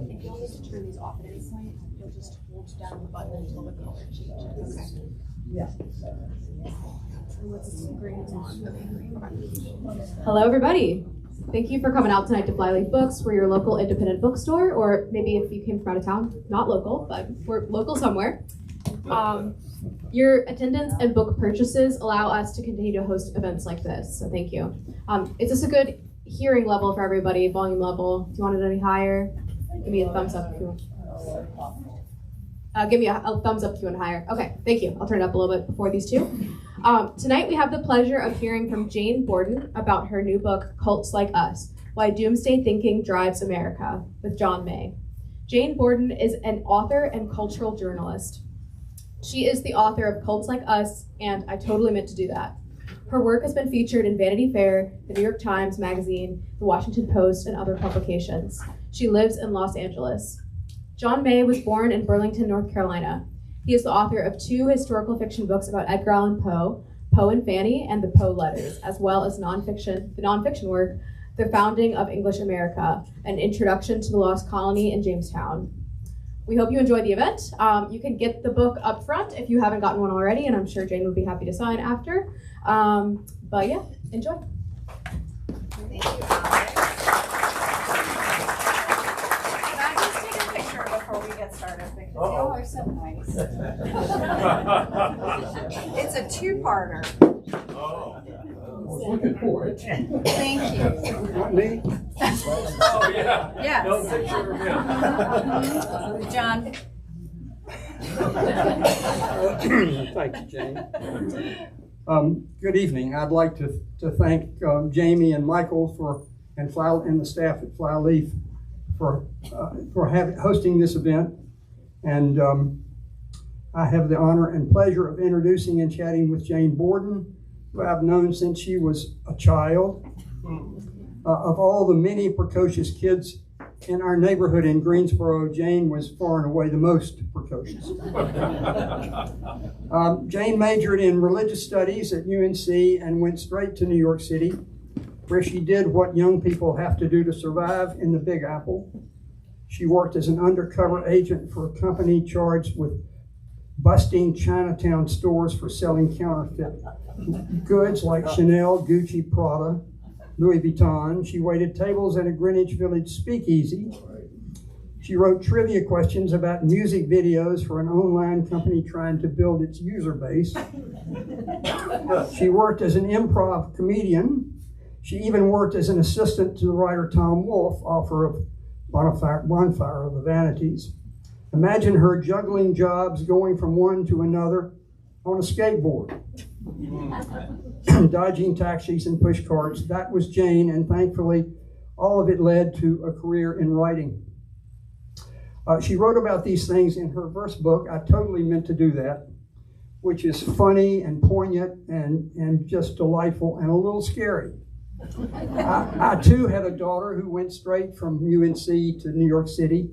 If you'll just turn these off at any point, you'll just hold down the button until the color changes. Okay. Yeah. Hello, everybody. Thank you for coming out tonight to Flyleaf Books. We're your local independent bookstore, or maybe if you came from out of town, not local, but we're local somewhere. Your attendance and book purchases allow us to continue to host events like this, so thank you. Is this a good hearing level for everybody, volume level? Do you want it any higher? Give me a thumbs up if you want. Give me a thumbs up if you want higher. Okay, thank you. I'll turn it up a little bit before these two. Tonight we have the pleasure of hearing from Jane Borden about her new book, Cults Like Us, Why Doomsday Thinking Drives America, with John May. Jane Borden is an author and cultural journalist. She is the author of Cults Like Us and I Totally Meant to Do That. Her work has been featured in Vanity Fair, the New York Times Magazine, the Washington Post, and other publications. She lives in Los Angeles. John May was born in Burlington, North Carolina. He is the author of 2 historical fiction books about Edgar Allan Poe, Poe and Fanny, and the Poe Letters, as well as the nonfiction work, The Founding of English America, An Introduction to the Lost Colony in Jamestown. We hope you enjoy the event. You can get the book up front if you haven't gotten one already, and I'm sure Jane would be happy to sign after. But yeah, enjoy. Thank you, Alex. Can I just take a picture before we get started? Because y'all are so nice. It's a 2-parter. Oh. I was looking for it. Thank you. Not me? Oh, yeah. Yes. No picture of him. John. Thank you, Jane. Good evening. I'd like to thank Jamie and Michael and the staff at Flyleaf for hosting this event. And I have the honor and pleasure of introducing and chatting with Jane Borden, who I've known since she was a child. Of all the many precocious kids in our neighborhood in Greensboro, Jane was far and away the most precocious. Jane majored in religious studies at UNC and went straight to New York City, where she did what young people have to do to survive in the Big Apple. She worked as an undercover agent for a company charged with busting Chinatown stores for selling counterfeit goods like Chanel, Gucci, Prada, Louis Vuitton. She waited tables at a Greenwich Village speakeasy. She wrote trivia questions about music videos for an online company trying to build its user base. She worked as an improv comedian. She even worked as an assistant to the writer Tom Wolfe, author of Bonfire of the Vanities. Imagine her juggling jobs, going from one to another on a skateboard, dodging taxis and push carts. That was Jane, and thankfully, all of it led to a career in writing. She wrote about these things in her first book, I Totally Meant to Do That, which is funny and poignant and just delightful and a little scary. I too had a daughter who went straight from UNC to New York City,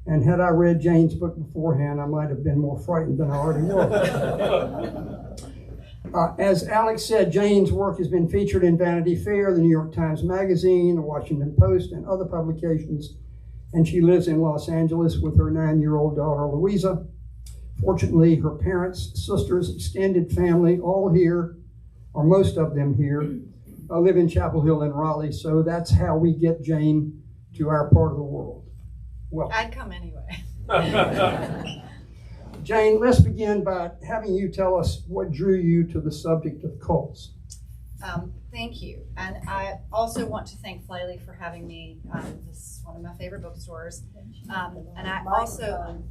and had I read Jane's book beforehand, I might have been more frightened than I already was. As Alex said, Jane's work has been featured in Vanity Fair, the New York Times Magazine, the Washington Post, and other publications, and she lives in Los Angeles with her 9-year-old daughter, Louisa. Fortunately, her parents, sisters, extended family, all here, or most of them here, live in Chapel Hill in Raleigh, so that's how we get Jane to our part of the world. Well, I'd come anyway. Jane, let's begin by having you tell us what drew you to the subject of cults. Thank you. And I also want to thank Flyleaf for having me. This is one of my favorite bookstores. And I also,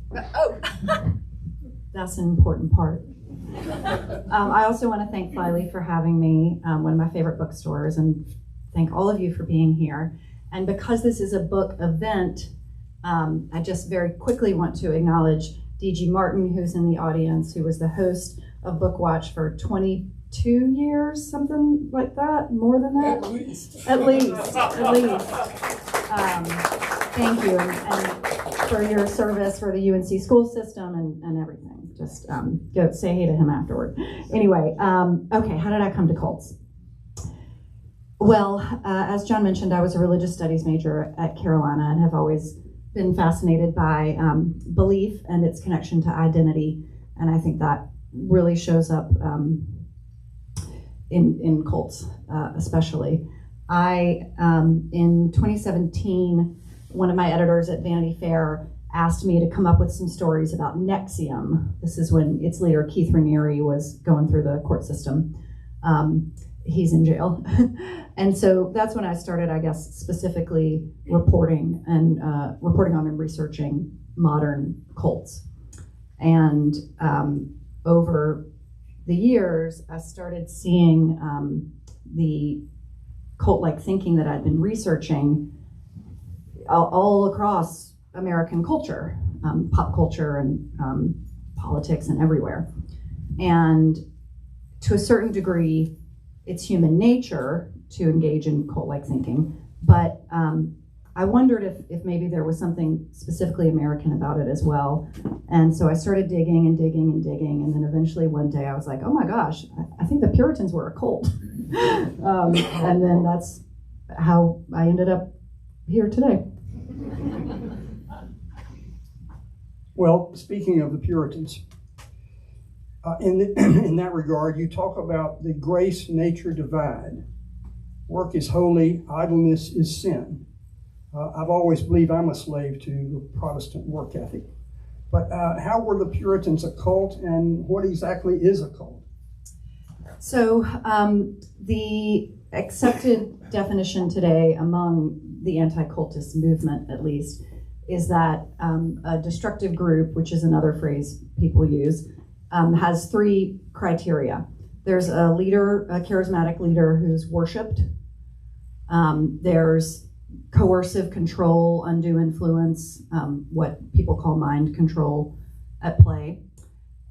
That's an important part. I also want to thank Flyleaf for having me, one of my favorite bookstores, and thank all of you for being here. And because this is a book event, I just very quickly want to acknowledge D.G. Martin, who's in the audience, who was the host of Book Watch for 22 years, something like that, more than that? At least. Thank you, and for your service for the UNC school system and everything. Just go say hey to him afterward. Anyway, okay, how did I come to cults? Well, as John mentioned, I was a religious studies major at Carolina and have always been fascinated by belief and its connection to identity, and I think that really shows up in cults, especially. In 2017, one of my editors at Vanity Fair asked me to come up with some stories about Nexium. This is when its leader, Keith Raniere, was going through the court system. He's in jail. And so that's when I started, I guess, specifically reporting on and researching modern cults. And over the years, I started seeing the cult-like thinking that I'd been researching all across American culture, pop culture and politics and everywhere. And to a certain degree, it's human nature to engage in cult-like thinking, but I wondered if maybe there was something specifically American about it as well. And so I started digging and digging and digging, and then eventually one day I was like, oh my gosh, I think the Puritans were a cult. And then that's how I ended up here today. Well, speaking of the Puritans, in that regard, you talk about the grace-nature divide. Work is holy, idleness is sin. I've always believed I'm a slave to the Protestant work ethic. But how were the Puritans a cult, and what exactly is a cult? So the accepted definition today among the anti-cultist movement, at least, is that a destructive group, which is another phrase people use, has three criteria. There's a leader, a charismatic leader who's worshipped. There's coercive control, undue influence, what people call mind control at play.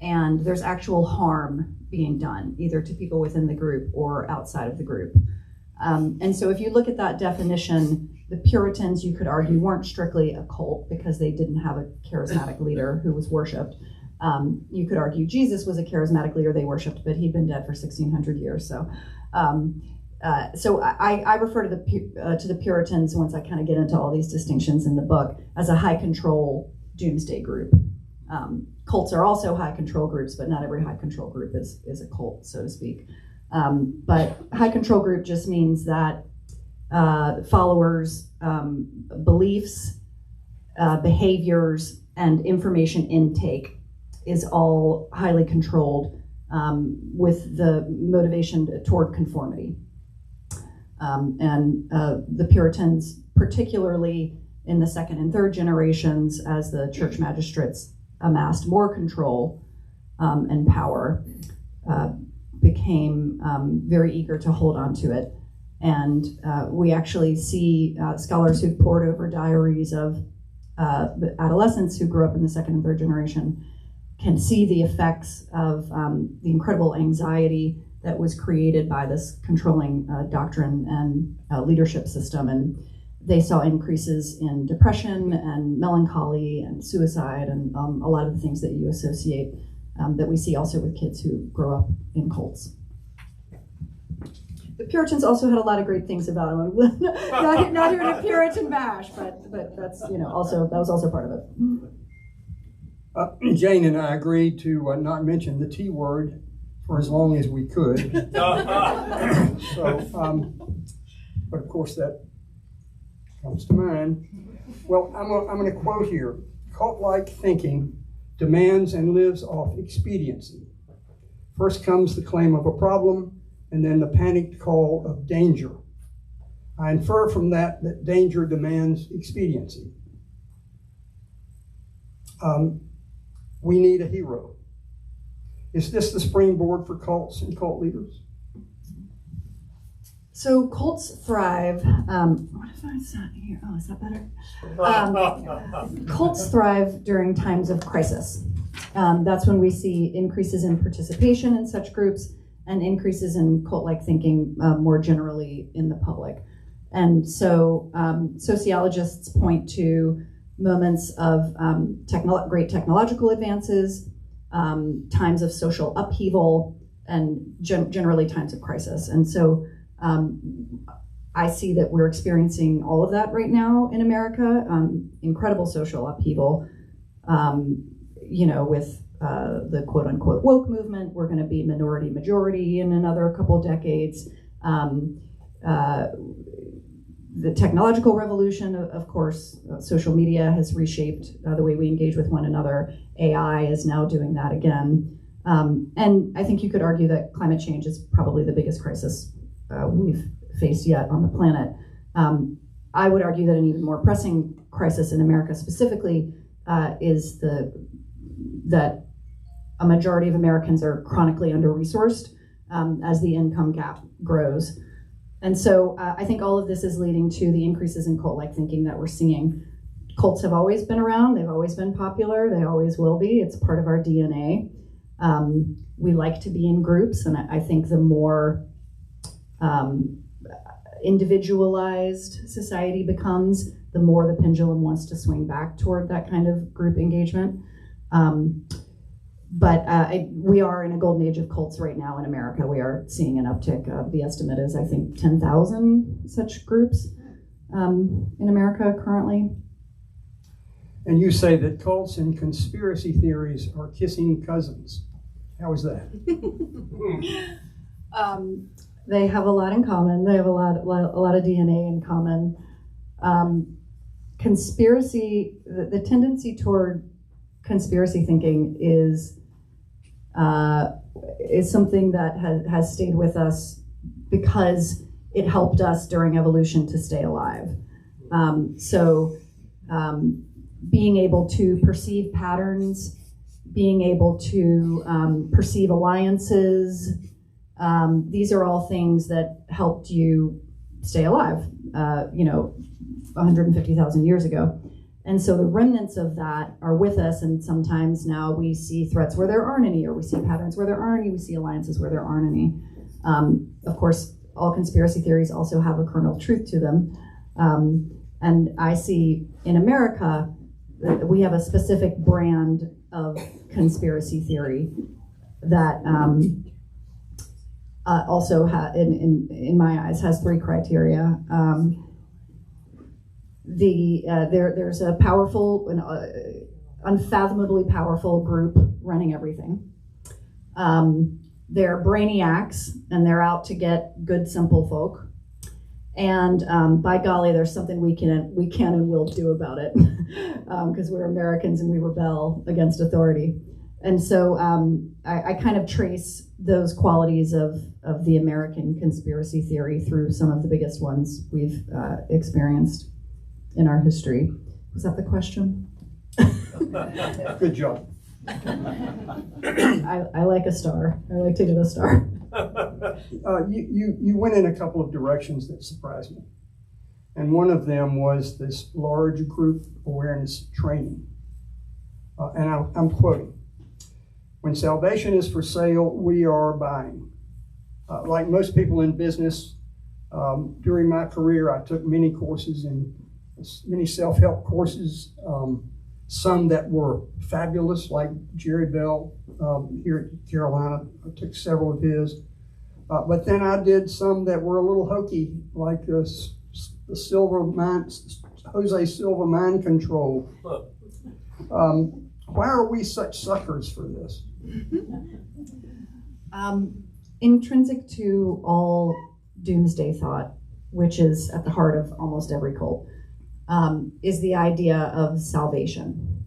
And there's actual harm being done, either to people within the group or outside of the group. And so if you look at that definition, the Puritans, you could argue, weren't strictly a cult because they didn't have a charismatic leader who was worshipped. You could argue Jesus was a charismatic leader they worshipped, but he'd been dead for 1,600 years. So I refer to the Puritans, once I kind of get into all these distinctions in the book, as a high control doomsday group. Cults are also high control groups, but not every high control group is a cult, so to speak. But high control group just means that followers' beliefs, behaviors, and information intake is all highly controlled with the motivation toward conformity. And the Puritans, particularly in the second and third generations, as the church magistrates amassed more control and power, became very eager to hold on to it. And we actually see scholars who've pored over diaries of the adolescents who grew up in the second and third generation can see the effects of the incredible anxiety that was created by this controlling doctrine and leadership system. And they saw increases in depression and melancholy and suicide and a lot of the things that you associate that we see also with kids who grow up in cults. The Puritans also had a lot of great things about them. not here to Puritan bash, but that's that was also part of it. Jane and I agreed to not mention the T word for as long as we could. But of course that comes to mind. Well, I'm going to quote here. Cult-like thinking demands and lives off expediency. First comes the claim of a problem, and then the panicked call of danger. I infer from that danger demands expediency. We need a hero. Is this the springboard for cults and cult leaders? So cults thrive. What if I sat here? Oh, is that better? Cults thrive during times of crisis. That's when we see increases in participation in such groups and increases in cult-like thinking more generally in the public. And so sociologists point to moments of great technological advances, times of social upheaval, and generally times of crisis. And so I see that we're experiencing all of that right now in America, incredible social upheaval, with the quote unquote woke movement. We're going to be minority majority in another couple decades. The technological revolution, of course, social media has reshaped the way we engage with one another. AI is now doing that again. And I think you could argue that climate change is probably the biggest crisis we've faced yet on the planet. I would argue that an even more pressing crisis in America specifically is that a majority of Americans are chronically under-resourced as the income gap grows. And so I think all of this is leading to the increases in cult-like thinking that we're seeing. Cults have always been around, they've always been popular, they always will be. It's part of our DNA. We like to be in groups, and I think the more individualized society becomes, the more the pendulum wants to swing back toward that kind of group engagement. But we are in a golden age of cults right now in America. We are seeing an uptick. The estimate is, I think, 10,000 such groups in America currently. And you say that cults and conspiracy theories are kissing cousins. How is that? They have a lot in common. They have a lot of DNA in common. Conspiracy, the tendency toward conspiracy thinking is something that has stayed with us because it helped us during evolution to stay alive. Being able to perceive patterns, being able to perceive alliances, these are all things that helped you stay alive, 150,000 years ago. And so the remnants of that are with us, and sometimes now we see threats where there aren't any, or we see patterns where there aren't any, we see alliances where there aren't any. Of course, all conspiracy theories also have a kernel of truth to them. And I see in America that we have a specific brand of conspiracy theory that also, in my eyes, has three criteria. There's a powerful, unfathomably powerful group running everything. They're brainiacs, and they're out to get good, simple folk. And by golly, there's something we can and will do about it, because we're Americans and we rebel against authority. And so I kind of trace those qualities of the American conspiracy theory through some of the biggest ones we've experienced in our history. Was that the question? Good job. I like a star. I like to get a star. You went in a couple of directions that surprised me. And one of them was this large group awareness training. And I'm quoting, "When salvation is for sale, we are buying." Like most people in business, during my career, I took many courses and many self-help courses, some that were fabulous, like Jerry Bell here at Carolina. I took several of his. But then I did some that were a little hokey, like the Jose Silva Mind Control. Why are we such suckers for this? Intrinsic to all doomsday thought, which is at the heart of almost every cult, is the idea of salvation.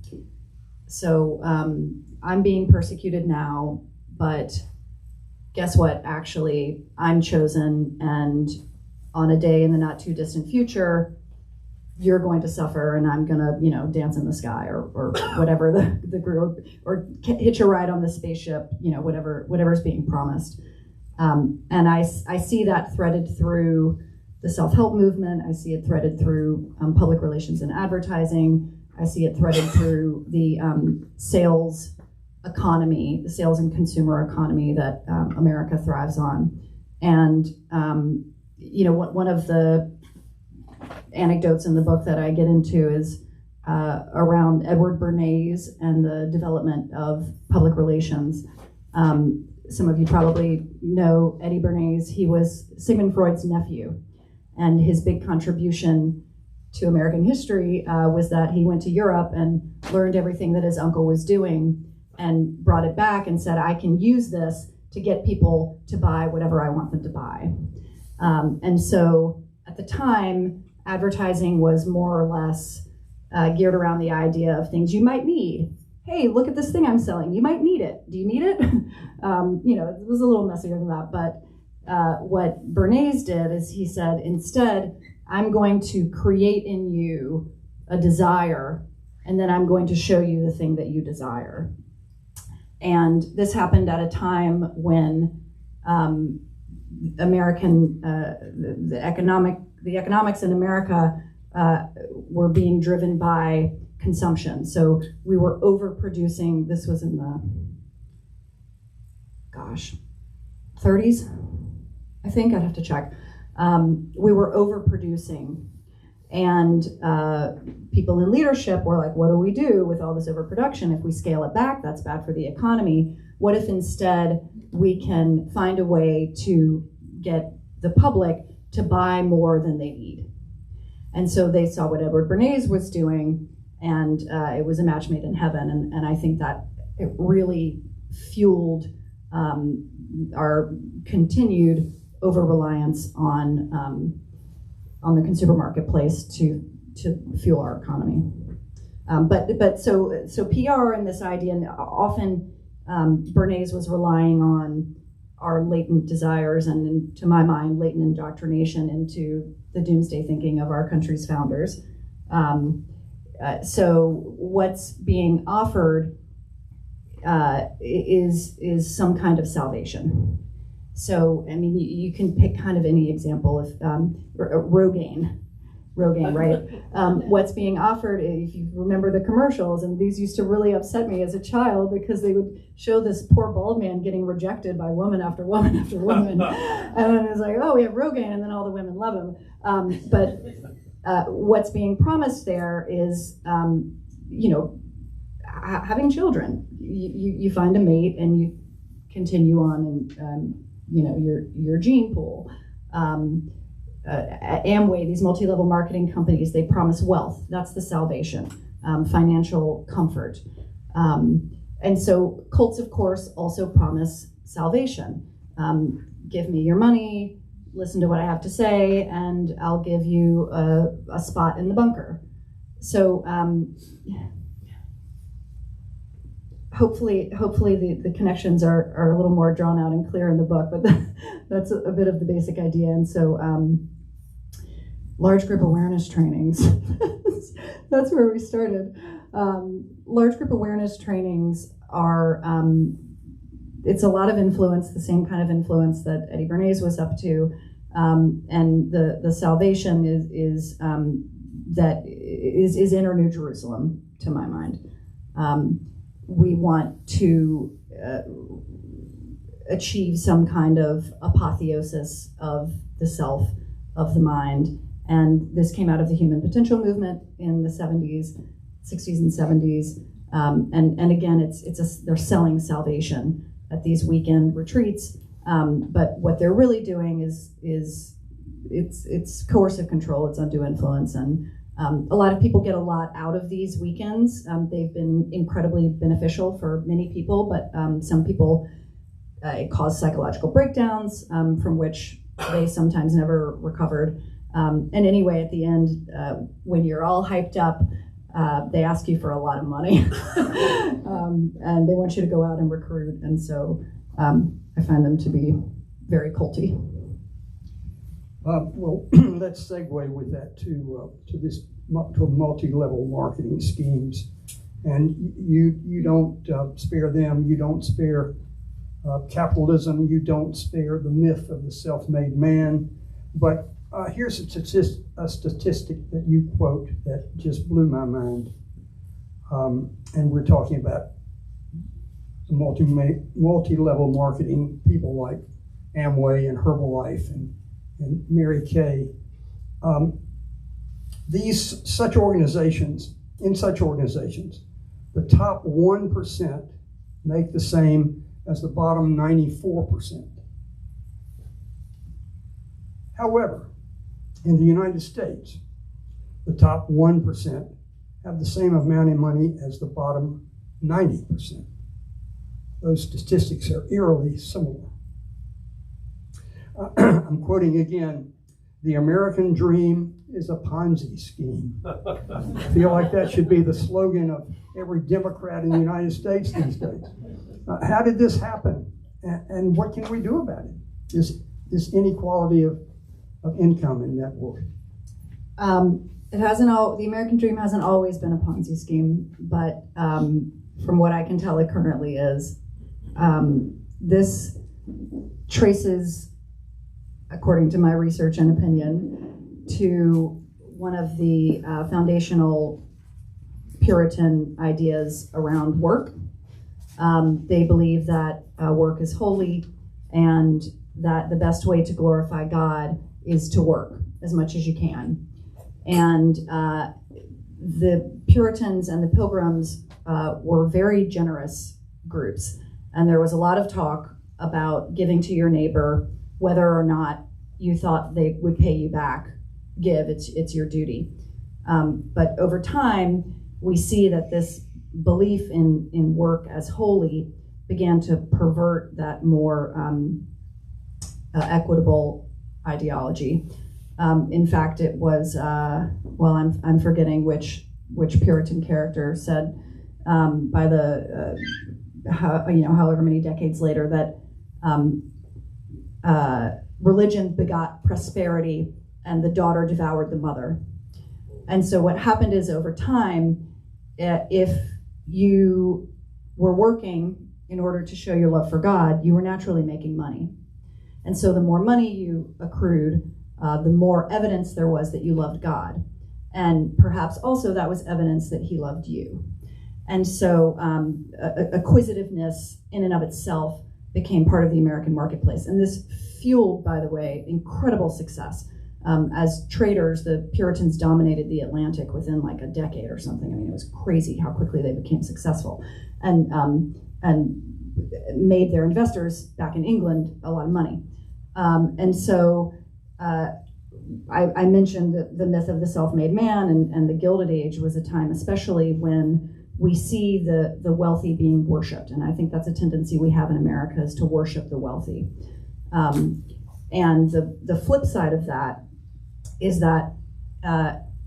So I'm being persecuted now, but guess what? Actually, I'm chosen, and on a day in the not too distant future, you're going to suffer, and I'm gonna, dance in the sky, or whatever the group, or hitch a ride on the spaceship, whatever's being promised. And I see that threaded through the self-help movement. I see it threaded through public relations and advertising. I see it threaded through the sales economy, the sales and consumer economy that America thrives on. And one of the anecdotes in the book that I get into is around Edward Bernays and the development of public relations. Some of you probably know Eddie Bernays. He was Sigmund Freud's nephew. And his big contribution to American history was that he went to Europe and learned everything that his uncle was doing and brought it back and said, I can use this to get people to buy whatever I want them to buy. And so at the time, advertising was more or less geared around the idea of things you might need. Hey, look at this thing I'm selling. You might need it. Do you need it? It was a little messier than that. But what Bernays did is he said, instead, I'm going to create in you a desire, and then I'm going to show you the thing that you desire. And this happened at a time when the economics in America were being driven by consumption. So we were overproducing. This was in the 30s, I think. I'd have to check. We were overproducing, and people in leadership were like, what do we do with all this overproduction? If we scale it back, that's bad for the economy. What if instead we can find a way to get the public to buy more than they need? And so they saw what Edward Bernays was doing, and it was a match made in heaven. And I think that it really fueled our continued over-reliance on the consumer marketplace to fuel our economy. So PR and this idea, and often Bernays was relying on our latent desires and, to my mind, latent indoctrination into the doomsday thinking of our country's founders. So what's being offered is some kind of salvation. So, I mean, you can pick kind of any example of Rogaine, right? What's being offered, if you remember the commercials, and these used to really upset me as a child because they would show this poor bald man getting rejected by woman after woman after woman. And then it's like, oh, we have Rogaine, and then all the women love him. But what's being promised there is, having children. You find a mate and you continue on and, your gene pool. At Amway, these multi-level marketing companies, they promise wealth. That's the salvation, financial comfort. And so cults, of course, also promise salvation. Give me your money, listen to what I have to say, and I'll give you a spot in the bunker. So hopefully the connections are a little more drawn out and clear in the book, but that's a bit of the basic idea. And so large group awareness trainings, that's where we started. Large group awareness trainings are, it's a lot of influence, the same kind of influence that Eddie Bernays was up to. And the salvation is inner New Jerusalem, to my mind. We want to achieve some kind of apotheosis of the self, of the mind. And this came out of the human potential movement in the 60s and 70s. And again, they're selling salvation at these weekend retreats. But what they're really doing is it's coercive control, it's undue influence. And a lot of people get a lot out of these weekends. They've been incredibly beneficial for many people, but some people, it caused psychological breakdowns from which they sometimes never recovered. And anyway, at the end, when you're all hyped up, they ask you for a lot of money. And they want you to go out and recruit. And so I find them to be very culty. Well, let's segue with that to multi-level marketing schemes, and you don't spare them. You don't spare capitalism. You don't spare the myth of the self-made man. But here's a statistic that you quote that just blew my mind, and we're talking about multi-level marketing people like Amway and Herbalife and Mary Kay. In such organizations, the top 1% make the same as the bottom 94%. However, In the United States, the top 1% have the same amount of money as the bottom 90%. Those statistics are eerily similar. I'm quoting again, "The American dream is a Ponzi scheme." I feel like that should be the slogan of every Democrat in the United States these days. How did this happen? And what can we do about it? This inequality of income and net worth. The American dream hasn't always been a Ponzi scheme, but from what I can tell, it currently is. This traces, according to my research and opinion, to one of the foundational Puritan ideas around work. They believe that work is holy and that the best way to glorify God is to work as much as you can. And the Puritans and the Pilgrims were very generous groups. And there was a lot of talk about giving to your neighbor, whether or not you thought they would pay you back. Give, it's your duty. But over time, we see that this belief in work as holy began to pervert that more equitable ideology. In fact, it was, I'm forgetting which Puritan character said by the, however many decades later, that religion begot prosperity and the daughter devoured the mother. And so what happened is, over time, if you were working in order to show your love for God, you were naturally making money. And so the more money you accrued, the more evidence there was that you loved God. And perhaps also that was evidence that he loved you. And so acquisitiveness in and of itself became part of the American marketplace. And this fueled, by the way, incredible success. As traders, the Puritans dominated the Atlantic within like a decade or something. I mean, it was crazy how quickly they became successful, and made their investors back in England a lot of money. And so I mentioned the myth of the self-made man, and the Gilded Age was a time, especially when we see the wealthy being worshipped. And I think that's a tendency we have in America, is to worship the wealthy. And the flip side of that is that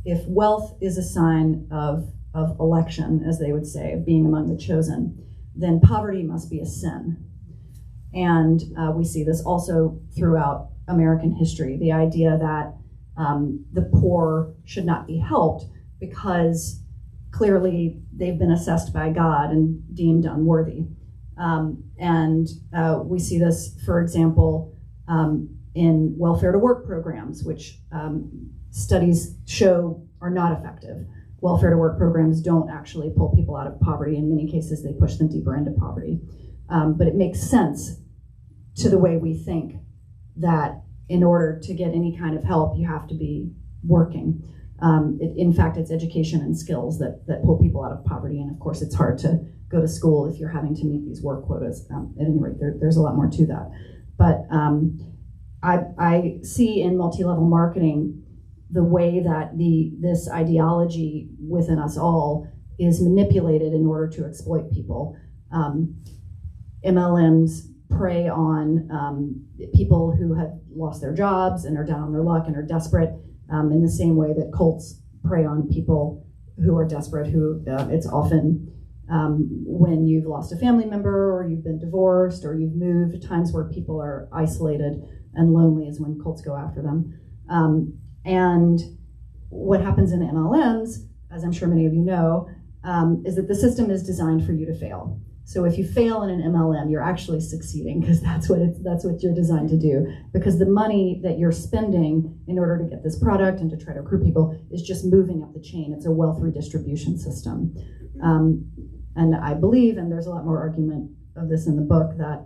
if wealth is a sign of election, as they would say, of being among the chosen, then poverty must be a sin. And we see this also throughout American history, the idea that the poor should not be helped because clearly they've been assessed by God and deemed unworthy. And we see this, for example, in welfare to work programs, which studies show are not effective. Welfare to work programs don't actually pull people out of poverty. In many cases, they push them deeper into poverty. But it makes sense to the way we think that in order to get any kind of help, you have to be working. In fact, it's education and skills that pull people out of poverty. And of course, it's hard to go to school if you're having to meet these work quotas. At any rate, there's a lot more to that. But I see in multi-level marketing the way that this ideology within us all is manipulated in order to exploit people. MLMs prey on people who have lost their jobs and are down on their luck and are desperate, in the same way that cults prey on people who are desperate, who it's often when you've lost a family member, or you've been divorced, or you've moved, times where people are isolated and lonely is when cults go after them. And what happens in MLMs, as I'm sure many of you know, is that the system is designed for you to fail. So if you fail in an MLM, you're actually succeeding, because that's what you're designed to do. Because the money that you're spending in order to get this product and to try to recruit people is just moving up the chain. It's a wealth redistribution system. And I believe, and there's a lot more argument of this in the book, that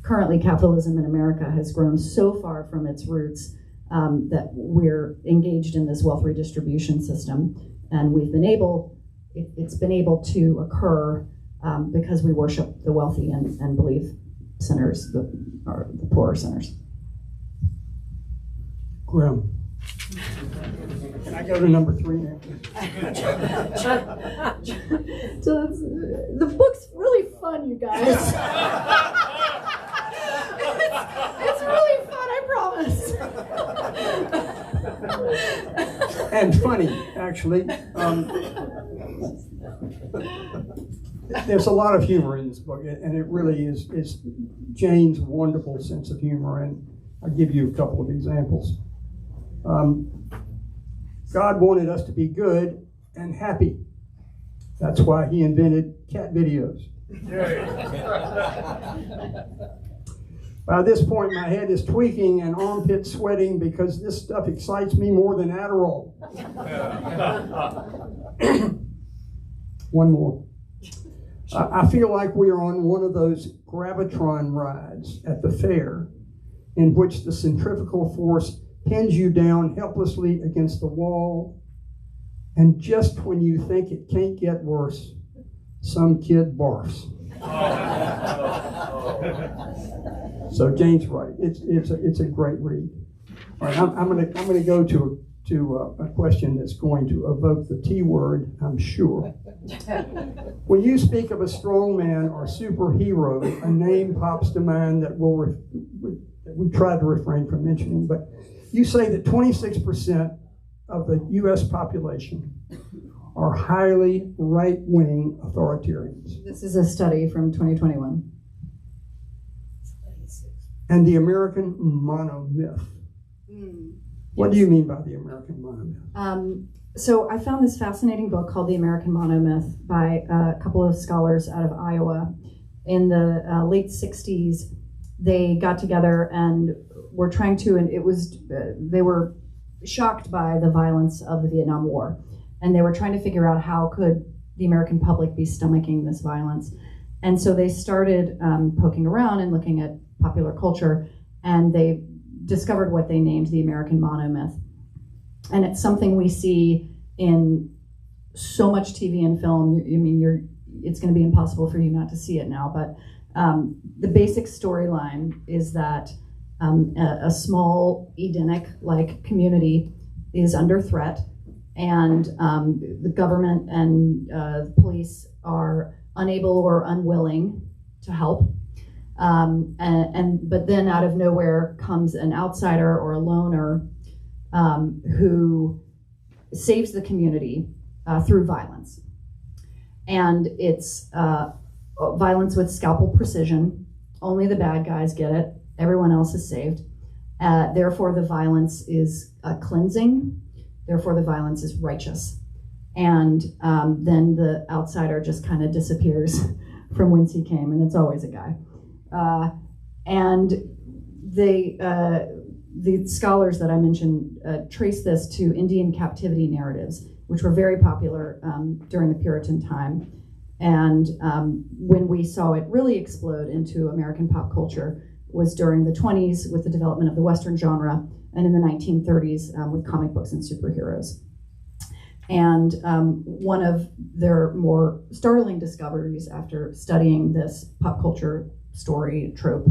currently capitalism in America has grown so far from its roots that we're engaged in this wealth redistribution system, and it's been able to occur because we worship the wealthy and believe sinners, the poorer sinners. Grim. Can I go to number 3 now? So the book's really fun, you guys. it's really fun, I promise. And funny, actually. There's a lot of humor in this book, and it really is Jane's wonderful sense of humor, and I'll give you a couple of examples. God wanted us to be good and happy. That's why he invented cat videos. By this point, my head is tweaking and armpit sweating because this stuff excites me more than Adderall. One more. I feel like we are on one of those gravitron rides at the fair in which the centrifugal force pins you down helplessly against the wall, and just when you think it can't get worse, some kid barfs. So Jane's right. It's a great read. All right, I'm going to go to a question that's going to evoke the T word, I'm sure. When you speak of a strong man or superhero, a name pops to mind that we tried to refrain from mentioning, but you say that 26% of the U.S. population are highly right-wing authoritarians. This is a study from 2021. And the American monomyth. What do you mean by the American monomyth? So I found this fascinating book called The American Monomyth by a couple of scholars out of Iowa. In the late 60s, they got together and were trying to, and they were shocked by the violence of the Vietnam War. And they were trying to figure out how could the American public be stomaching this violence. And so they started poking around and looking at popular culture, and they discovered what they named the American monomyth. And it's something we see in so much TV and film. It's going to be impossible for you not to see it now, but the basic storyline is that a small Edenic-like community is under threat, and the government and police are unable or unwilling to help. But then out of nowhere comes an outsider or a loner who saves the community through violence. And it's violence with scalpel precision. Only the bad guys get it. Everyone else is saved. Therefore, the violence is cleansing. Therefore, the violence is righteous. And then the outsider just kind of disappears from whence he came, and it's always a guy. And the scholars that I mentioned trace this to Indian captivity narratives, which were very popular during the Puritan time. And when we saw it really explode into American pop culture was during the 20s with the development of the Western genre, and in the 1930s with comic books and superheroes. And one of their more startling discoveries after studying this pop culture story trope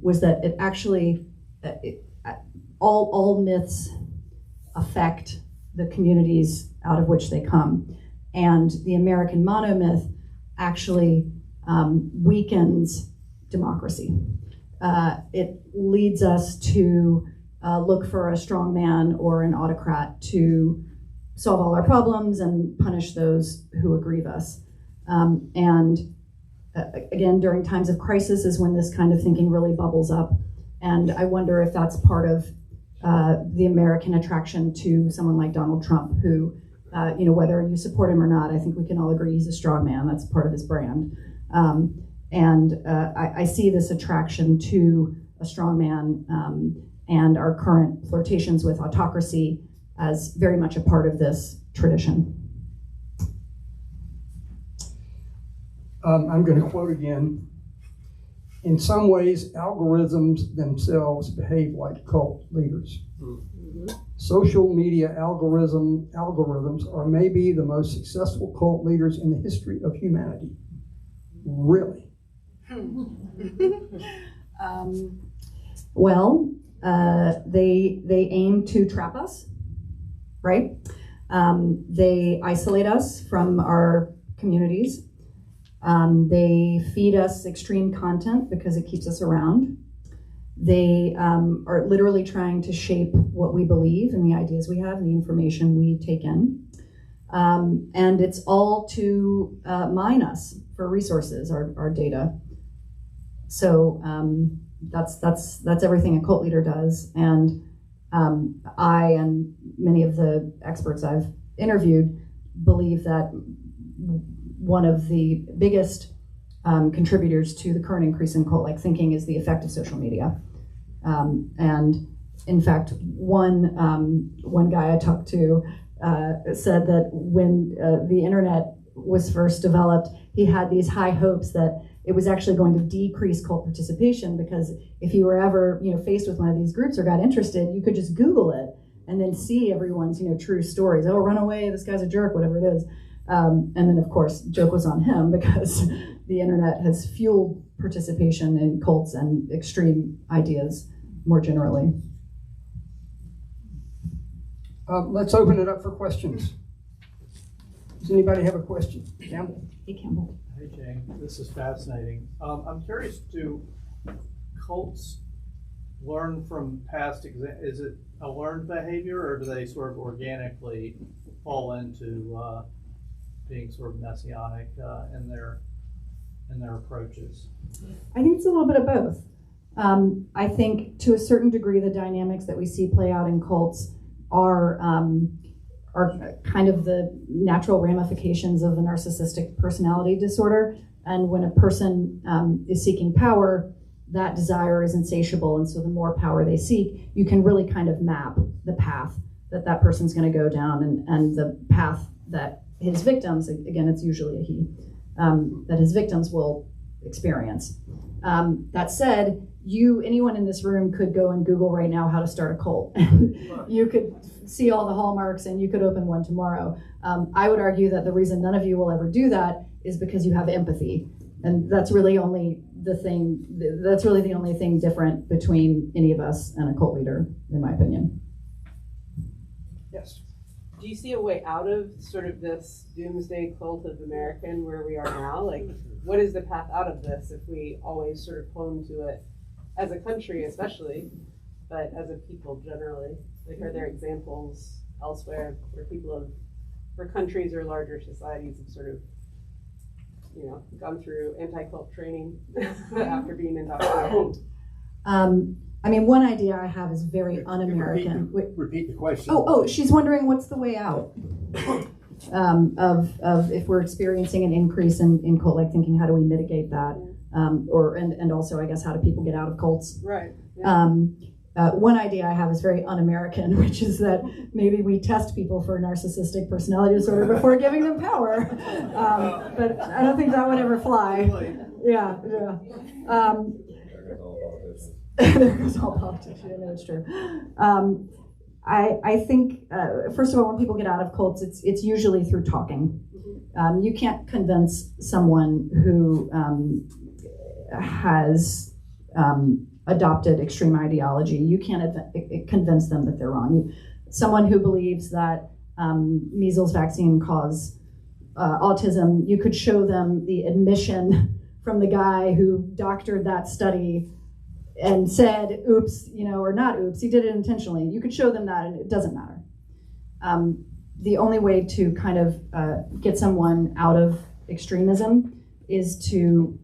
was that it actually, all myths affect the communities out of which they come. And the American monomyth actually weakens democracy. It leads us to look for a strong man or an autocrat to solve all our problems and punish those who aggrieve us. Again, during times of crisis is when this kind of thinking really bubbles up. And I wonder if that's part of the American attraction to someone like Donald Trump, who, whether you support him or not, I think we can all agree he's a strong man. That's part of his brand. I see this attraction to a strong man and our current flirtations with autocracy as very much a part of this tradition. I'm going to quote again. In some ways, algorithms themselves behave like cult leaders. Mm-hmm. Social media algorithms are maybe the most successful cult leaders in the history of humanity. Really? Well, They aim to trap us, right? They isolate us from our communities. They feed us extreme content because it keeps us around. They are literally trying to shape what we believe and the ideas we have and the information we take in. And it's all to mine us for resources, our data. So that's everything a cult leader does. And I and many of the experts I've interviewed believe that one of the biggest contributors to the current increase in cult-like thinking is the effect of social media. And in fact, one guy I talked to said that when the internet was first developed, he had these high hopes that it was actually going to decrease cult participation, because if you were ever faced with one of these groups or got interested, you could just Google it and then see everyone's true stories. Oh, run away, this guy's a jerk, whatever it is. And then of course, joke was on him, because the internet has fueled participation in cults and extreme ideas more generally. Let's open it up for questions. Does anybody have a question? Campbell? Hey, Campbell. Hey, Jane, this is fascinating. I'm curious, do cults learn from past is it a learned behavior, or do they sort of organically fall into being sort of messianic in their approaches? I think it's a little bit of both. I think to a certain degree, the dynamics that we see play out in cults are kind of the natural ramifications of a narcissistic personality disorder. And when a person is seeking power, that desire is insatiable. And so the more power they seek, you can really kind of map the path that person's going to go down, and the path that his victims, again, it's usually a he, that his victims will experience. That said, anyone in this room could go and Google right now how to start a cult. You could see all the hallmarks and you could open one tomorrow. I would argue that the reason none of you will ever do that is because you have empathy. And that's really the only thing different between any of us and a cult leader, in my opinion. Yes. Do you see a way out of sort of this doomsday cult of America and where we are now? Like, what is the path out of this if we always sort of clone to it, as a country especially, but as a people generally? Like, are there examples elsewhere where countries or larger societies have sort of, gone through anti-cult training after being indoctrinated? I mean, one idea I have is very un-American. Repeat the question. Oh, she's wondering what's the way out of if we're experiencing an increase in cult-like thinking, how do we mitigate that? And also, I guess, how do people get out of cults? Right. Yeah. One idea I have is very un-American, which is that maybe we test people for narcissistic personality disorder before giving them power. But I don't think that would ever fly. Yeah. There goes all politics. Yeah, no, it's true. I think, first of all, when people get out of cults, it's usually through talking. You can't convince someone who has adopted extreme ideology. You can't convince them that they're wrong. Someone who believes that measles vaccine cause autism, you could show them the admission from the guy who doctored that study and said, oops, or not oops, he did it intentionally. You could show them that and it doesn't matter. The only way to kind of get someone out of extremism is to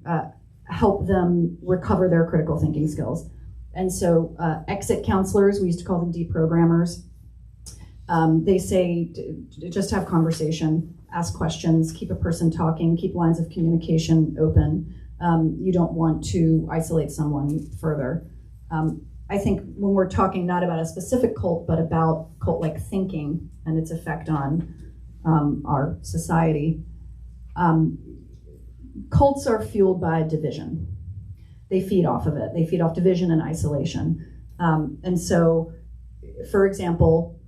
help them recover their critical thinking skills. And so exit counselors, we used to call them deprogrammers, they say just have conversation, ask questions, keep a person talking, keep lines of communication open. You don't want to isolate someone further. I think when we're talking not about a specific cult, but about cult-like thinking and its effect on our society, cults are fueled by division. They feed off of it. They feed off division and isolation. And so, for example,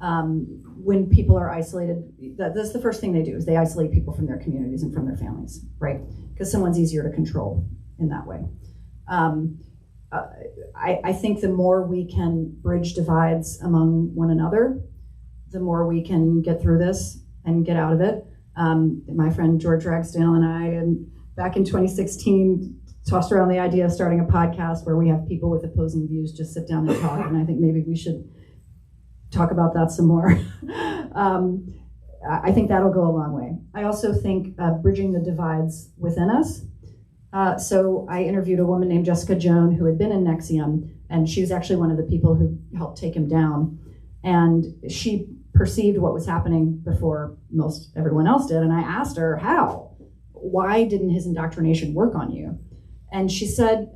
when people are isolated, that's the first thing they do, is they isolate people from their communities and from their families, right? Because someone's easier to control in that way. I think the more we can bridge divides among one another, the more we can get through this and get out of it. My friend George Ragsdale and I, back in 2016, tossed around the idea of starting a podcast where we have people with opposing views just sit down and talk, and I think maybe we should talk about that some more. I think that'll go a long way. I also think bridging the divides within us. So I interviewed a woman named Jessica Joan who had been in NXIVM, and she was actually one of the people who helped take him down. And she perceived what was happening before most everyone else did. And I asked her, how? Why didn't his indoctrination work on you? And she said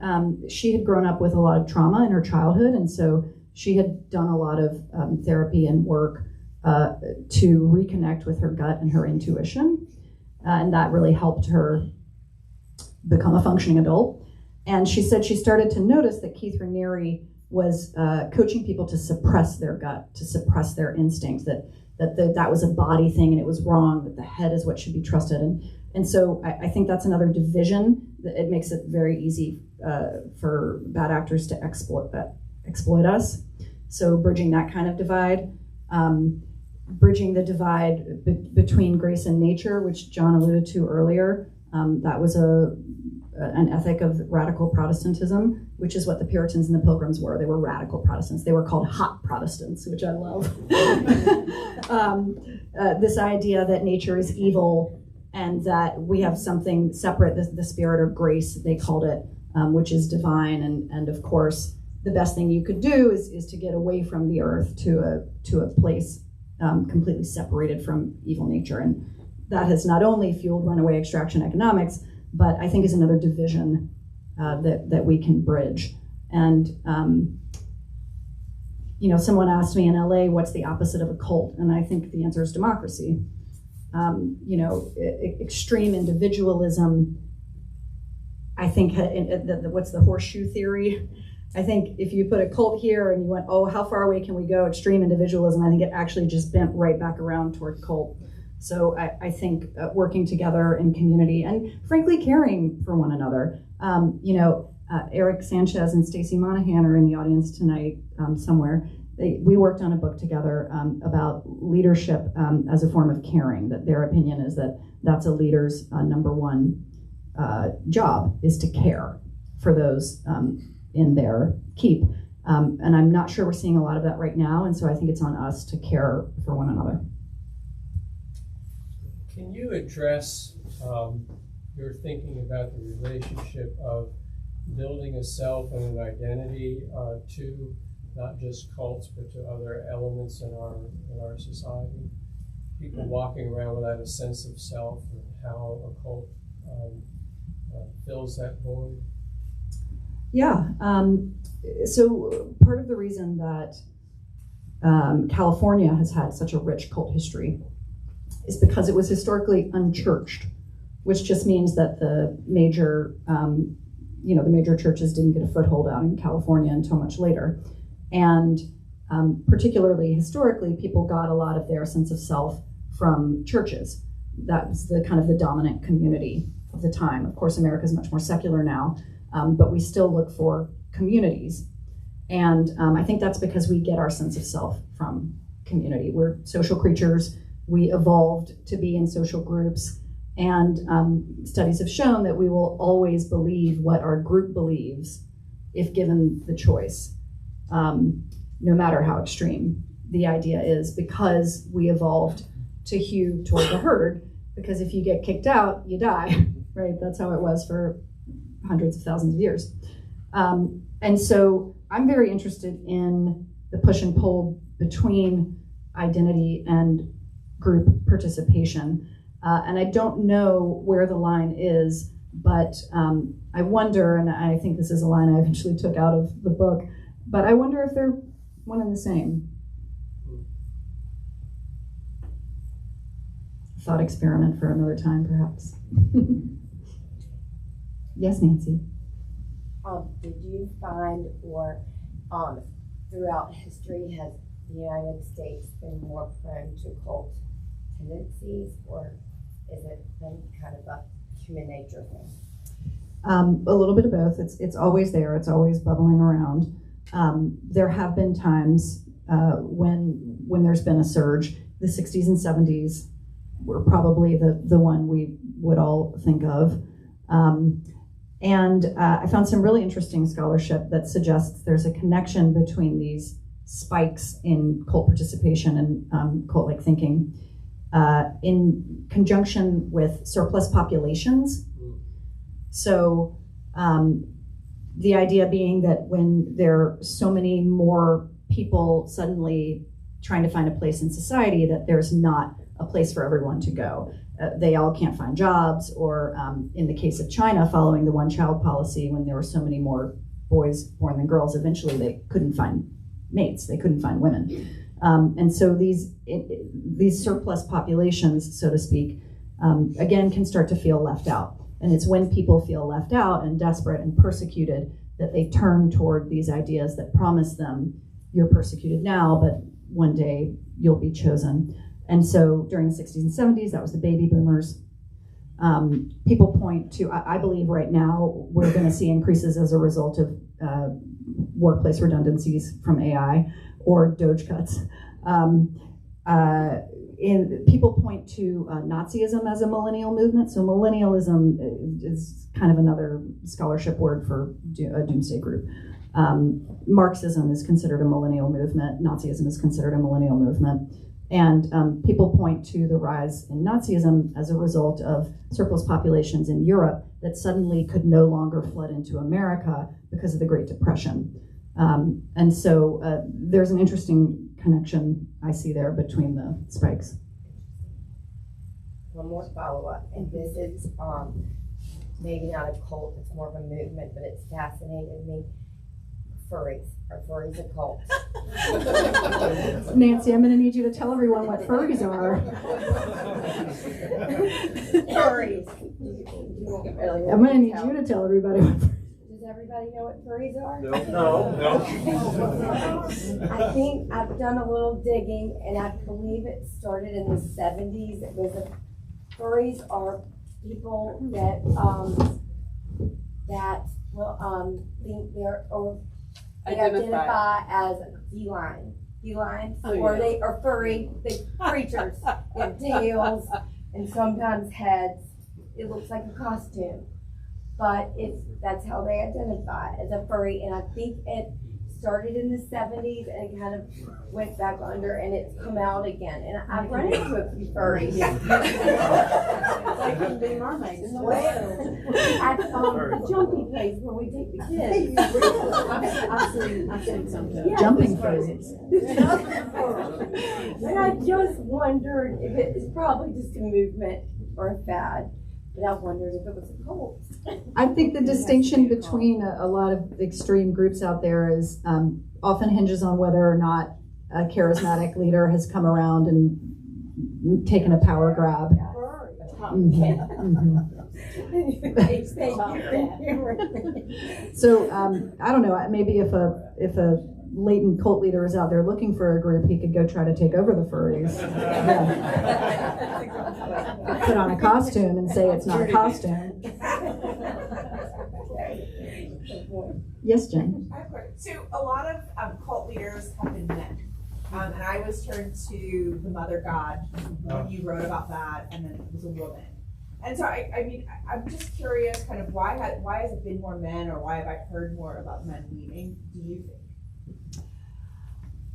she had grown up with a lot of trauma in her childhood, and so she had done a lot of therapy and work to reconnect with her gut and her intuition, and that really helped her become a functioning adult. And she said she started to notice that Keith Raniere was coaching people to suppress their gut, to suppress their instincts, that was a body thing and it was wrong, that the head is what should be trusted. And so I think that's another division. It makes it very easy for bad actors to exploit us. So bridging that kind of divide, bridging the divide between grace and nature, which John alluded to earlier. That was an ethic of radical Protestantism, which is what the Puritans and the Pilgrims were. They were radical Protestants. They were called hot Protestants, which I love. This idea that nature is evil and that we have something separate, the spirit of grace, they called it, which is divine. And of course, the best thing you could do is to get away from the earth to a place completely separated from evil nature. And that has not only fueled runaway extraction economics, but I think is another division that we can bridge. And someone asked me in LA, what's the opposite of a cult? And I think the answer is democracy. Extreme individualism, I think, what's the horseshoe theory? I think if you put a cult here and you went, oh, how far away can we go? Extreme individualism, I think it actually just bent right back around toward cult. So I think working together in community and frankly caring for one another. Eric Sanchez and Stacy Monahan are in the audience tonight somewhere. We worked on a book together about leadership as a form of caring, that their opinion is that that's a leader's number one job is to care for those in their keep. And I'm not sure we're seeing a lot of that right now, and so I think it's on us to care for one another. Can you address your thinking about the relationship of building a self and an identity to not just cults, but to other elements in our society? People walking around without a sense of self, and how a cult fills that void. Yeah. So part of the reason that California has had such a rich cult history is because it was historically unchurched, which just means that the major churches didn't get a foothold out in California until much later. And particularly historically, people got a lot of their sense of self from churches. That was the kind of the dominant community of the time. Of course, America is much more secular now, but we still look for communities. And I think that's because we get our sense of self from community. We're social creatures. We evolved to be in social groups, and studies have shown that we will always believe what our group believes if given the choice, no matter how extreme. The idea is because we evolved to hew toward the herd, because if you get kicked out, you die, right? That's how it was for hundreds of thousands of years. And so I'm very interested in the push and pull between identity and group participation. And I don't know where the line is, but I wonder, and I think this is a line I eventually took out of the book, but I wonder if they're one and the same. Thought experiment for another time, perhaps. Yes, Nancy. Did you find, or throughout history, has the United States been more prone to cult tendencies, or is it been kind of a human nature thing? A little bit of both. It's always there. It's always bubbling around. There have been times when there's been a surge. The 60s and 70s were probably the one we would all think of. And I found some really interesting scholarship that suggests there's a connection between these spikes in cult participation and cult-like thinking in conjunction with surplus populations. So the idea being that when there are so many more people suddenly trying to find a place in society, that there's not a place for everyone to go. They all can't find jobs, or in the case of China, following the one-child policy, when there were so many more boys born than girls, eventually they couldn't find mates, they couldn't find women. And so these surplus populations, so to speak, again, can start to feel left out. And it's when people feel left out and desperate and persecuted that they turn toward these ideas that promise them, you're persecuted now, but one day you'll be chosen. And so during the 60s and 70s, that was the baby boomers. People point to, I believe right now, we're going to see increases as a result of workplace redundancies from AI or Doge cuts. People point to Nazism as a millennial movement. So millennialism is kind of another scholarship word for a doomsday group. Marxism is considered a millennial movement. Nazism is considered a millennial movement. And people point to the rise in Nazism as a result of surplus populations in Europe that suddenly could no longer flood into America because of the Great Depression. And so there's an interesting connection I see there between the spikes. One more follow-up, and this is maybe not a cult, it's more of a movement, but it's fascinated me. Furries. Are furries a cult? Nancy, I'm going to need you to tell everyone what furries are. Furries. I'm going to need you to tell everybody what furries are. Does everybody know what furries are? No. I think I've done a little digging, and I believe it started in the 70s. It was furries are people that think they're they identify as felines, or they are furry creatures. They have tails and sometimes heads. It looks like a costume, but that's how they identify as a furry. And I think it started in the 70s and it kind of went back under, and it's come out again. And I've run into a few furries. Like in the mermaids in the whale. At the jumpy place where we take the kids. I've seen something. Yeah, Jumping furries. And I just wondered if it's probably just a movement or a fad. But I wondered if it was a cult. I think the distinction between a lot of extreme groups out there is often hinges on whether or not a charismatic leader has come around and taken a power grab. So I don't know. Maybe if a latent cult leader is out there looking for a group, he could go try to take over the furries. Put on a costume and say it's not a costume. Yes, Jen. So a lot of cult leaders have been men. And I was turned to the mother god when you wrote about that, and then it was a woman. And so I mean, I'm just curious, kind of why has it been more men, or why have I heard more about men leading? Do you think?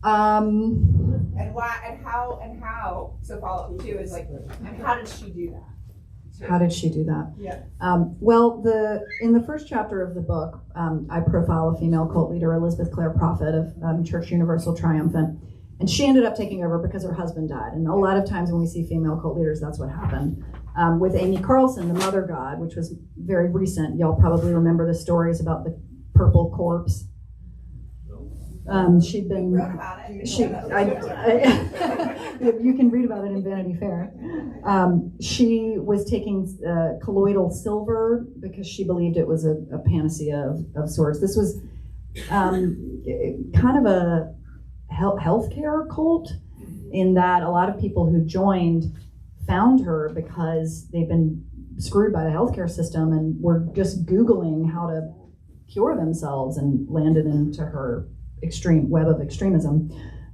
And why and how? So follow up too is like, and how did she do that? How did she do that? Yeah. Well, in the first chapter of the book, I profile a female cult leader, Elizabeth Clare Prophet of Church Universal Triumphant. And she ended up taking over because her husband died. And a lot of times when we see female cult leaders, that's what happened. With Amy Carlson, the mother god, which was very recent, y'all probably remember the stories about the purple corpse. She'd been. You wrote about it. You can read about it in Vanity Fair. She was taking colloidal silver because she believed it was a panacea of sorts. This was kind of a healthcare cult, in that a lot of people who joined found her because they've been screwed by the healthcare system and were just Googling how to cure themselves and landed into her extreme web of extremism.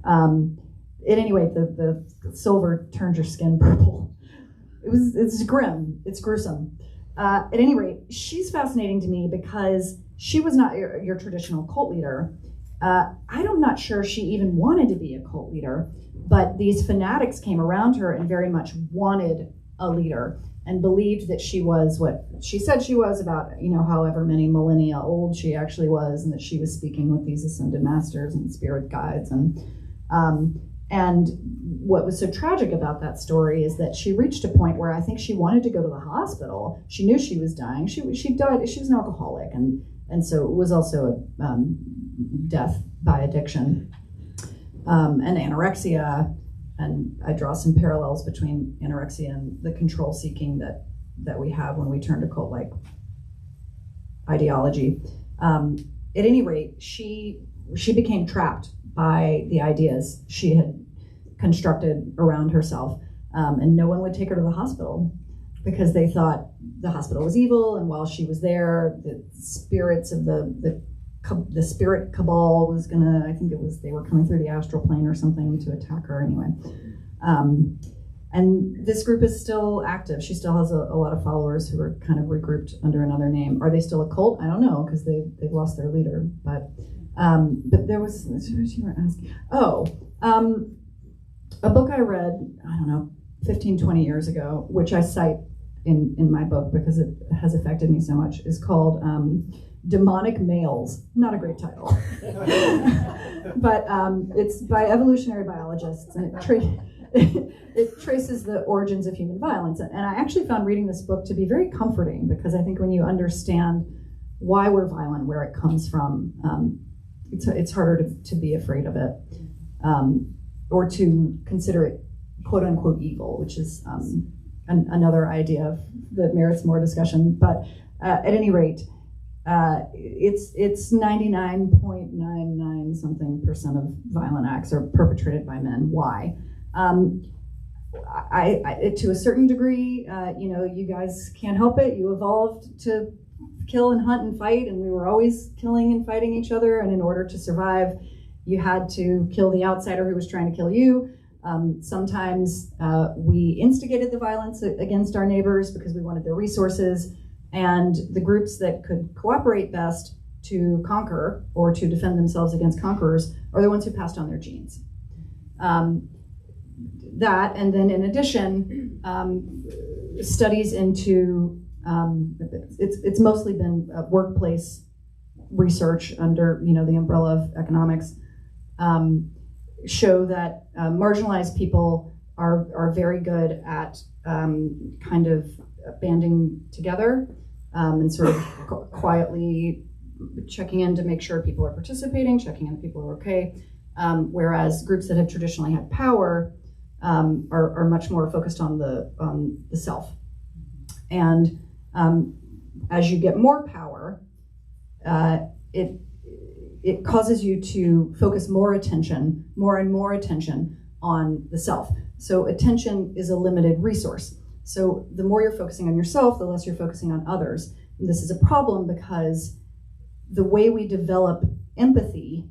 At any rate, the silver turns your skin purple. It's grim. It's gruesome. At any rate, she's fascinating to me because she was not your traditional cult leader. I'm not sure she even wanted to be a cult leader, but these fanatics came around her and very much wanted a leader and believed that she was what she said she was, about, however many millennia old she actually was, and that she was speaking with these ascended masters and spirit guides. And what was so tragic about that story is that she reached a point where I think she wanted to go to the hospital. She knew she was dying. She died. She was an alcoholic, and so it was also a death by addiction and anorexia. And I draw some parallels between anorexia and the control seeking that we have when we turn to cult-like ideology. At any rate, she became trapped by the ideas she had constructed around herself, and no one would take her to the hospital because they thought the hospital was evil, and while she was there, the spirits of the spirit cabal was gonna, I think they were coming through the astral plane or something to attack her anyway. And this group is still active. She still has a lot of followers who are kind of regrouped under another name. Are they still a cult? I don't know, because they've lost their leader. But there was, you were asking. A book I read, 15, 20 years ago, which I cite in my book because it has affected me so much, is called Demonic Males. Not a great title. But it's by evolutionary biologists, and it traces the origins of human violence. And I actually found reading this book to be very comforting, because I think when you understand why we're violent, where it comes from, it's harder to be afraid of it, or to consider it quote unquote evil, which is another idea that merits more discussion. But at any rate, it's 99.99 something % of violent acts are perpetrated by men. Why? I to a certain degree, you guys can't help it. You evolved to kill and hunt and fight, and we were always killing and fighting each other. And in order to survive, you had to kill the outsider who was trying to kill you. Sometimes we instigated the violence against our neighbors because we wanted their resources. And the groups that could cooperate best to conquer or to defend themselves against conquerors are the ones who passed on their genes. That, and then in addition, studies into, it's mostly been workplace research under the umbrella of economics, show that marginalized people are very good at kind of banding together and sort of quietly checking in to make sure people are participating, checking in that people are okay, whereas groups that have traditionally had power are much more focused on the self. And as you get more power, it causes you to focus more and more attention on the self. So attention is a limited resource. So the more you're focusing on yourself, the less you're focusing on others. And this is a problem because the way we develop empathy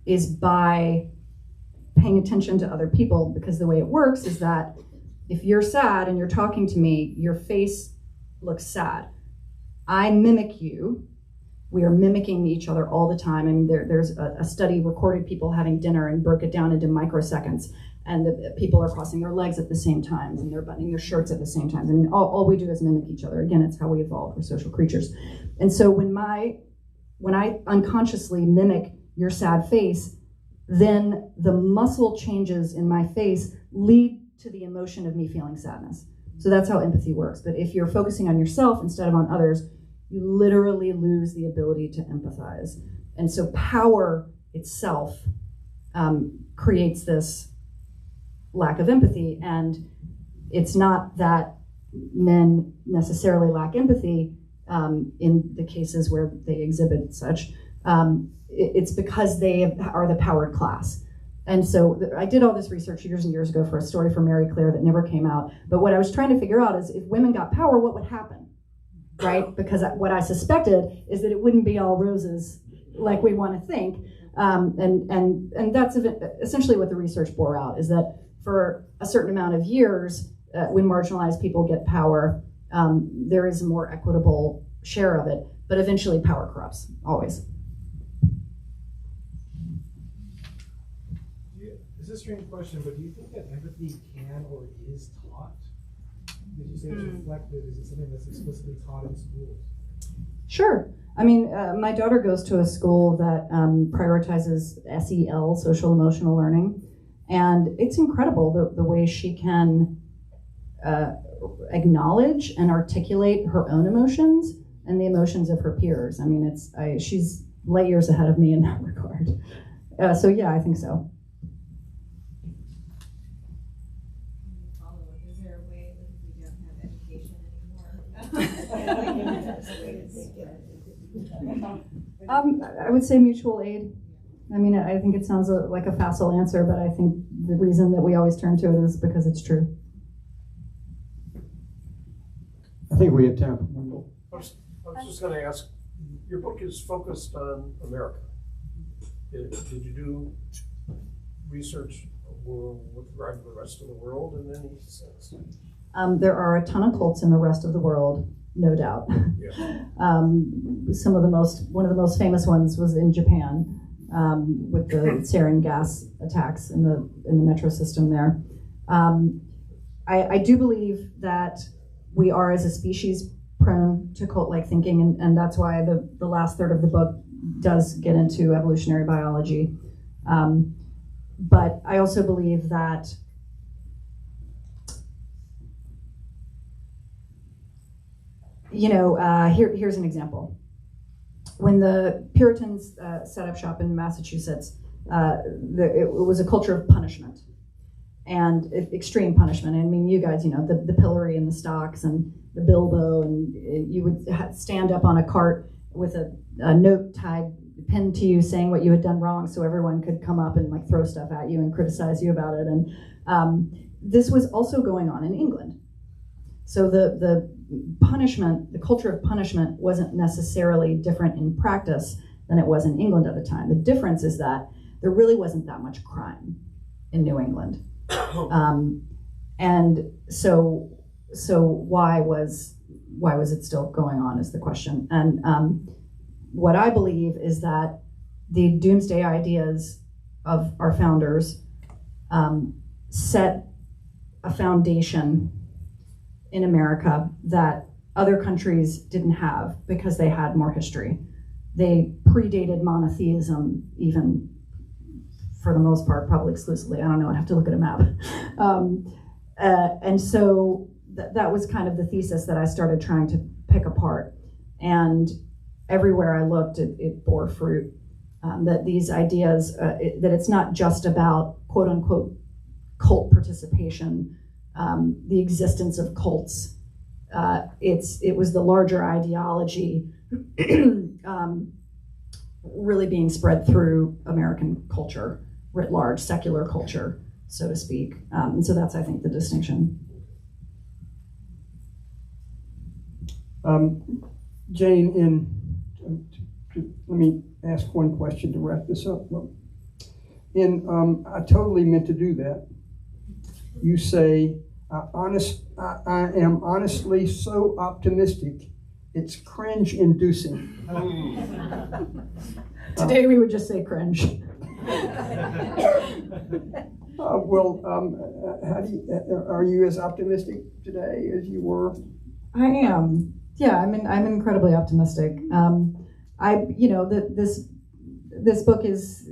is by paying attention to other people, because the way it works is that if you're sad and you're talking to me, your face looks sad. I mimic you. We are mimicking each other all the time. I mean, there's a study recorded people having dinner and broke it down into microseconds. And the people are crossing their legs at the same time, and they're buttoning their shirts at the same time. I mean, all we do is mimic each other. Again, it's how we evolved. We're social creatures. And so when I unconsciously mimic your sad face, then the muscle changes in my face lead to the emotion of me feeling sadness. So that's how empathy works. But if you're focusing on yourself instead of on others, you literally lose the ability to empathize. And so power itself creates this lack of empathy. And it's not that men necessarily lack empathy in the cases where they exhibit such. It's because they are the powered class. And so I did all this research years and years ago for a story for Mary Claire that never came out. But what I was trying to figure out is if women got power, what would happen, right? Because what I suspected is that it wouldn't be all roses like we want to think. And that's essentially what the research bore out, is that for a certain amount of years, when marginalized people get power, there is a more equitable share of it, but eventually power corrupts, always. It's a strange question, but do you think that empathy can or is taught? Did you say it's reflected? Is it something that's explicitly taught in schools? Sure. I mean, my daughter goes to a school that prioritizes SEL, social emotional learning, and it's incredible the way she can acknowledge and articulate her own emotions and the emotions of her peers. I mean, she's light years ahead of me in that regard. So yeah, I think so. Is there a way that we don't have education anymore? I would say mutual aid. I mean, I think it sounds like a facile answer, but I think the reason that we always turn to it is because it's true. I think we have time for one more. I was just going to ask, your book is focused on America. Did you do research with regard to the rest of the world in any sense? There are a ton of cults in the rest of the world, no doubt. Yeah. One of the most famous ones was in Japan, with the sarin gas attacks in the metro system there. I do believe that we are, as a species, prone to cult-like thinking, and that's why the last third of the book does get into evolutionary biology. But I also believe that here's an example. When the Puritans set up shop in Massachusetts, it was a culture of punishment, and extreme punishment. I mean, you guys, the pillory and the stocks and the bilbo, and you would stand up on a cart with a note pinned to you saying what you had done wrong, so everyone could come up and throw stuff at you and criticize you about it. And this was also going on in England. So the punishment, the culture of punishment, wasn't necessarily different in practice than it was in England at the time. The difference is that there really wasn't that much crime in New England. And so why was it still going on is the question. And what I believe is that the doomsday ideas of our founders set a foundation in America that other countries didn't have because they had more history. They predated monotheism, even for the most part, probably exclusively. I don't know, I'd have to look at a map. And so that was kind of the thesis that I started trying to pick apart. And everywhere I looked, it bore fruit. That these ideas, that it's not just about quote unquote cult participation, the existence of cults. It was the larger ideology really being spread through American culture writ large, secular culture, so to speak. And so that's, I think, the distinction. Jane, let me ask one question to wrap this up. I totally meant to do that. You say, I am honestly so optimistic, it's cringe-inducing. Today we would just say cringe. Are you as optimistic today as you were? I am. Yeah, I'm incredibly optimistic. This book is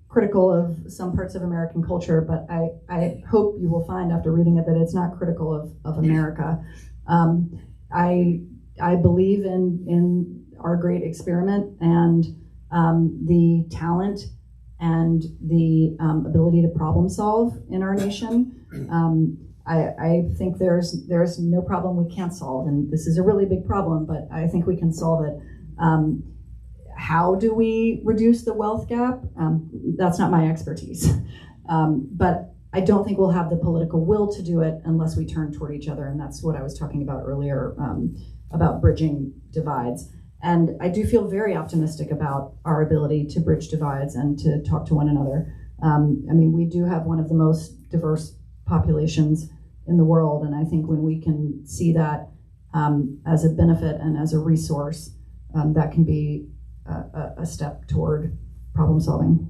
critical of some parts of American culture, but I hope you will find after reading it that it's not critical of America. I believe in our great experiment and the talent and the ability to problem solve in our nation. I think there's no problem we can't solve, and this is a really big problem, but I think we can solve it. How do we reduce the wealth gap? That's not my expertise. But I don't think we'll have the political will to do it unless we turn toward each other, and that's what I was talking about earlier, about bridging divides. And I do feel very optimistic about our ability to bridge divides and to talk to one another. I mean, we do have one of the most diverse populations in the world, and I think when we can see that as a benefit and as a resource, that can be a step toward problem solving.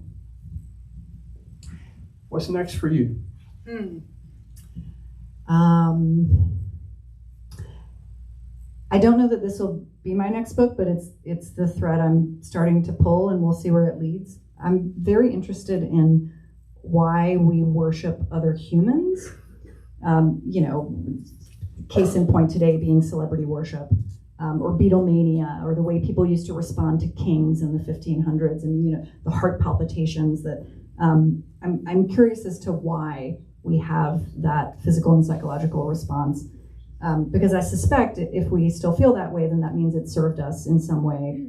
What's next for you? I don't know that this will be my next book, but it's the thread I'm starting to pull, and we'll see where it leads. I'm very interested in why we worship other humans. Case in point today being celebrity worship, or Beatlemania, or the way people used to respond to kings in the 1500s, and the heart palpitations that. I'm curious as to why we have that physical and psychological response. Because I suspect if we still feel that way, then that means it served us in some way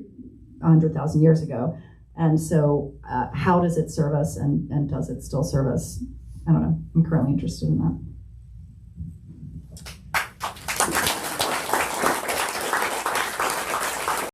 100,000 years ago. And so how does it serve us, and does it still serve us? I don't know. I'm currently interested in that.